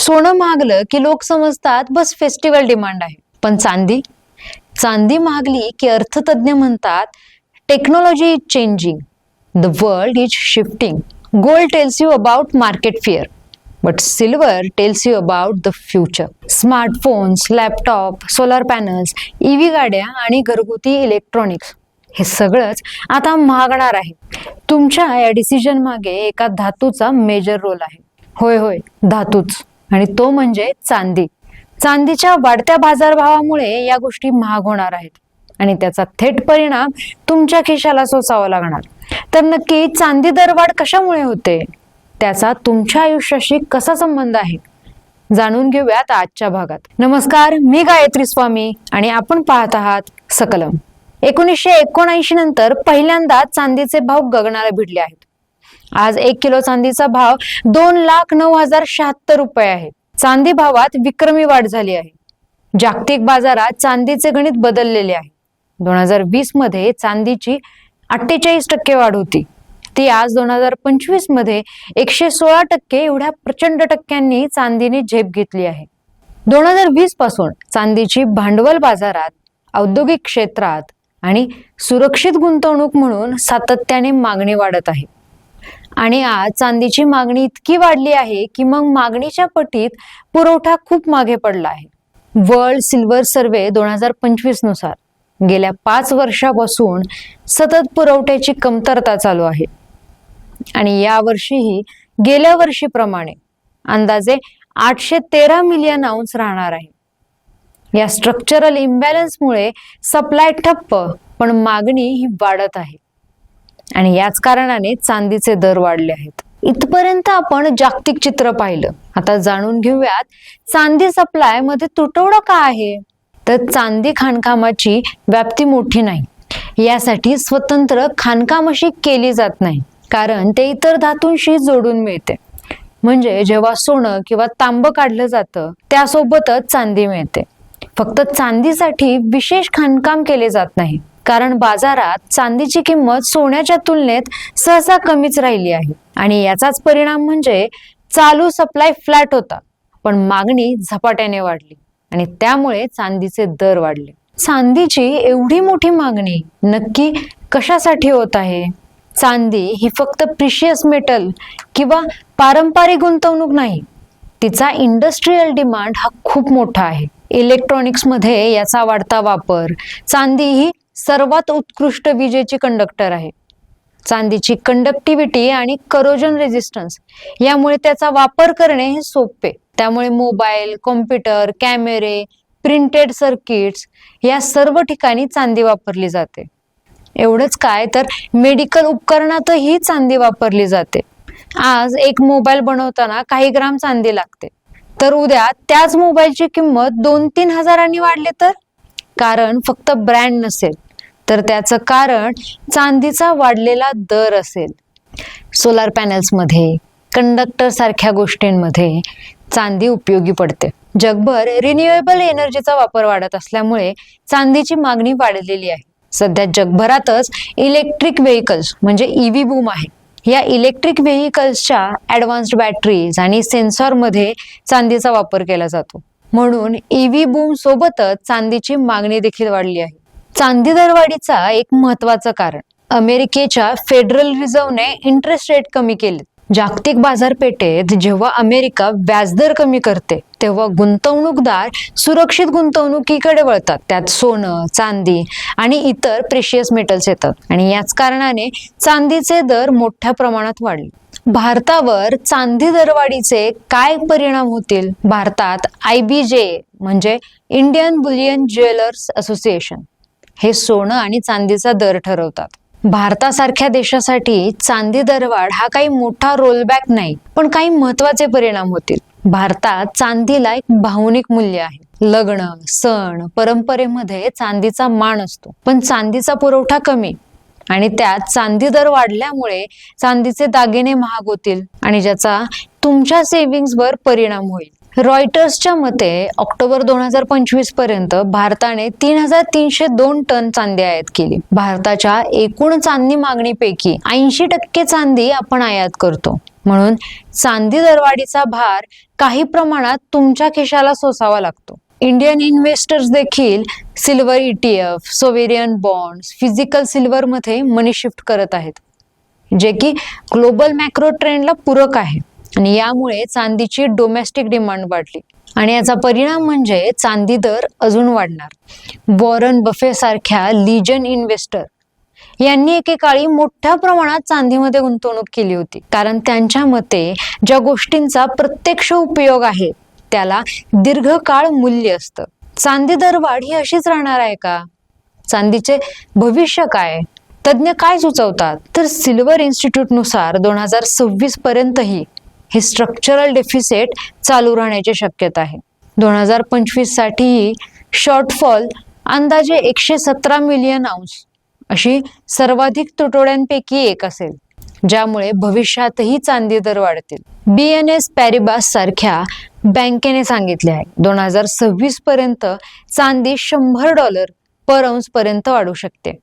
सोनं महागलं की लोक समजतात बस फेस्टिवल डिमांड आहे. पण चांदी महागली की अर्थतज्ञ म्हणतात technology is changing, the world is shifting. Gold tells you about market fear, but silver tells you about the future. Smartphones, laptop, solar panels, EV गाड्या आणि घरगुती इलेक्ट्रॉनिक्स हे सगळंच आता महागणार आहे. तुमच्या या डिसिजन मागे एका धातूचा मेजर रोल आहे. होय, धातूच, आणि तो म्हणजे चांदी. चांदीच्या वाढत्या बाजारभावामुळे या गोष्टी महाग होणार आहेत आणि त्याचा थेट परिणाम तुमच्या खिशाला सोसावा लागणार. तर नक्की चांदी दरवाढ कशामुळे होते, त्याचा तुमच्या आयुष्याशी कसा संबंध आहे, जाणून घेऊयात आजच्या भागात. नमस्कार, मी गायत्री स्वामी आणि आपण पाहत आहात सकलम. 1979 नंतर पहिल्यांदा चांदीचे भाव गगनाला भिडले आहेत. आज 1 किलो चांदीचा भाव 2,09,076 रुपये आहे. चांदी भावात विक्रमी वाढ झाली आहे. जागतिक बाजारात चांदीचे गणित बदललेले आहे. 2020 मध्ये चांदीची 48% वाढ होती. ती आज 2025 मध्ये 116% एवढ्या प्रचंड टक्क्यांनी चांदीने झेप घेतली आहे. 2020 पासून चांदीची भांडवल बाजारात, औद्योगिक क्षेत्रात आणि सुरक्षित गुंतवणूक म्हणून सातत्याने मागणी वाढत आहे. आणि आज चांदीची मागणी इतकी वाढली आहे की मग मागणीच्या पटीत पुरवठा खूप मागे पडला आहे. वर्ल्ड सिल्वर सर्वे 2025 नुसार गेल्या 5 वर्षापासून सतत पुरवठ्याची कमतरता चालू आहे आणि या वर्षीही गेल्या वर्षीप्रमाणे अंदाजे 813 मिलियन औंस राहणार आहे. या स्ट्रक्चरल इम्बॅलन्समुळे सप्लाय ठप्प, पण मागणी ही वाढत आहे आणि याच कारणाने चांदीचे दर वाढले आहेत. इथपर्यंत आपण जागतिक चित्र पाहिलं. आता जाणून घेऊयात चांदी सप्लाय मध्ये तुटवडा का आहे. तर चांदी खाणकामाची व्याप्ती मोठी नाही, यासाठी स्वतंत्र खाणकाम अशी केली जात नाही, कारण ते इतर धातूंशी जोडून मिळते. म्हणजे जेव्हा सोनं किंवा तांबं काढलं जातं त्यासोबतच चांदी मिळते. फक्त चांदीसाठी विशेष खाणकाम केले जात नाही, कारण बाजारात चांदीची किंमत सोन्याच्या तुलनेत सहसा कमीच राहिली आहे. आणि याचाच परिणाम म्हणजे चालू सप्लाय फ्लॅट होता, पण मागणी झपाट्याने वाढली आणि त्यामुळे चांदीचे दर वाढले. चांदीची एवढी मोठी मागणी नक्की कशासाठी होत आहे. चांदी ही फक्त प्रिशियस मेटल किंवा पारंपरिक गुंतवणूक नाही, तिचा इंडस्ट्रीयल डिमांड हा खूप मोठा आहे. इलेक्ट्रॉनिक्स मध्ये याचा वाढता वापर. चांदी ही सर्वात उत्कृष्ट विजेची कंडक्टर आहे. चांदीची कंडक्टिव्हिटी आणि करोजन रेजिस्टन्स यामुळे त्याचा वापर करणे हे सोपे. त्यामुळे मोबाईल, कॉम्प्युटर, कॅमेरे, प्रिंटेड सर्किट्स या सर्व ठिकाणी चांदी वापरली जाते. एवढंच काय तर मेडिकल उपकरणातही चांदी वापरली जाते. आज एक मोबाईल बनवताना काही ग्राम चांदी लागते, तर उद्या त्याच मोबाईलची किंमत 2-3 हजारांनी वाढली तर. कारण फक्त ब्रँड नसेल, तर त्याचं कारण चांदीचा वाढलेला दर असेल. सोलार पॅनल्स मध्ये, कंडक्टर सारख्या गोष्टींमध्ये चांदी उपयोगी पडते. जगभर रिन्युएबल एनर्जीचा वापर वाढत असल्यामुळे चांदीची मागणी वाढलेली आहे. सध्या जगभरातच इलेक्ट्रिक व्हेकल्स म्हणजे ईव्ही बूम आहे. या इलेक्ट्रिक व्हेकल्सच्या ऍडव्हान्स्ड बॅटरीज आणि सेन्सॉरमध्ये चांदीचा वापर केला जातो. म्हणून ईव्ही बूम सोबतच चांदीची मागणी देखील वाढली आहे. चांदी दरवाढीचा एक महत्वाचं कारण अमेरिकेच्या फेडरल रिझर्व्हने इंटरेस्ट रेट कमी केले. जागतिक बाजारपेठेत जेव्हा अमेरिका व्याजदर कमी करते तेव्हा गुंतवणूकदार सुरक्षित गुंतवणुकीकडे वळतात. त्यात सोनं, चांदी आणि इतर प्रेशियस मेटल्स येतात आणि याच कारणाने चांदीचे दर मोठ्या प्रमाणात वाढले. भारतावर चांदी दरवाढीचे काय परिणाम होतील. भारतात IBJ म्हणजे इंडियन बुलियन ज्वेलर्स असोसिएशन हे सोनं आणि चांदीचा दर ठरवतात. भारतासारख्या देशासाठी चांदी दरवाढ हा काही मोठा रोलबॅक नाही, पण काही महत्वाचे परिणाम होतील. भारतात चांदीला एक भावनिक मूल्य आहे. लग्न, सण, परंपरेमध्ये चांदीचा मान असतो, पण चांदीचा पुरवठा कमी आणि त्यात चांदी दर वाढल्यामुळे चांदीचे दागिने महाग होतील आणि ज्याचा तुमच्या सेव्हिंग्सवर परिणाम होईल. रॉयटर्सच्या मते ऑक्टोबर 2025 पर्यंत भारताने 3,302 टन चांदी आयात केली. भारताच्या एकूण चांदी मागणीपैकी 80% चांदी आपण आयात करतो. म्हणून चांदी दरवाढीचा भार काही प्रमाणात तुमच्या खिशाला सोसावा लागतो. इंडियन इन्व्हेस्टर्स देखील silver ETF, sovereign bonds, physical silver मध्ये मनी शिफ्ट करत आहेत, जे की ग्लोबल मॅक्रो ट्रेंडला पूरक आहे. आणि यामुळे चांदीची डोमेस्टिक डिमांड वाढली आणि याचा परिणाम म्हणजे चांदी दर अजून वाढणार. वॉरन बफे सारख्या लीजन इन्व्हेस्टर यांनी एकेकाळी मोठ्या प्रमाणात चांदीमध्ये गुंतवणूक केली होती, कारण त्यांच्या मते ज्या गोष्टींचा प्रत्यक्ष उपयोग आहे त्याला दीर्घकाळ मूल्य असतं. चांदी दरवाढ ही अशीच राहणार आहे का? चांदीचे भविष्य काय? तज्ञ काय सुचवतात? तर सिल्वर इन्स्टिट्यूट नुसार 2026 पर्यंतही हे स्ट्रक्चरल डेफिसिट चालू राहण्याची शक्यता आहे. 2025 साठीही शॉर्टफॉल अंदाजे 117 मिलियन औंस अशी सर्वाधिक तुटवड्यांपैकी एक असेल, ज्यामुळे भविष्यातही चांदी दर वाढतील. BNS पॅरिबास सारख्या बँकेने सांगितले आहे 2026 पर्यंत चांदी $100 पर औंस पर्यंत वाढू शकते.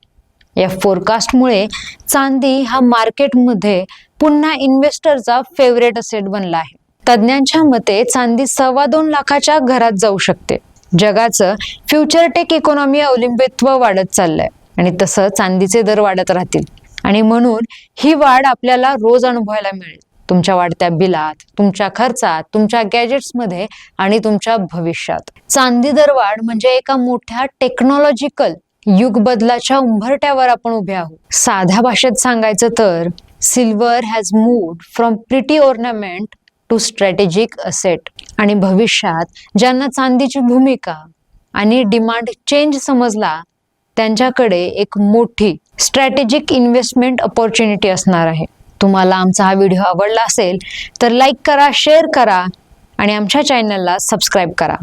या फोरकास्टमुळे चांदी हा मार्केटमध्ये पुन्हा इन्व्हेस्टरचा फेवरेट असेट बनला आहे. तज्ञांच्या मते चांदी 2.25 लाखाच्या घरात जाऊ शकते. जगाचं फ्युचर टेक इकॉनॉमी अवलंबित्व वाढत चाललंय आणि तसं चांदीचे दर वाढत राहतील आणि म्हणून ही वाढ आपल्याला रोज अनुभवायला मिळेल. तुमच्या वाढत्या बिलात, तुमच्या खर्चात, तुमच्या गॅजेट्समध्ये आणि तुमच्या भविष्यात. चांदी दरवाढ म्हणजे एका मोठ्या टेक्नॉलॉजिकल युग बदलाच्या उंबरठ्यावर आपण उभे आहोत. साध्या भाषेत सांगायचं तर silver has moved from pretty ornament to strategic asset. आणि भविष्यात ज्यांना चांदीची भूमिका आणि डिमांड चेंज समजला त्यांच्याकडे एक मोठी स्ट्रॅटेजिक इन्व्हेस्टमेंट अपॉर्च्युनिटी असणार आहे. तुम्हाला आमचा हा व्हिडिओ आवडला असेल तर लाईक करा, शेअर करा आणि आमच्या चॅनलला सबस्क्राईब करा.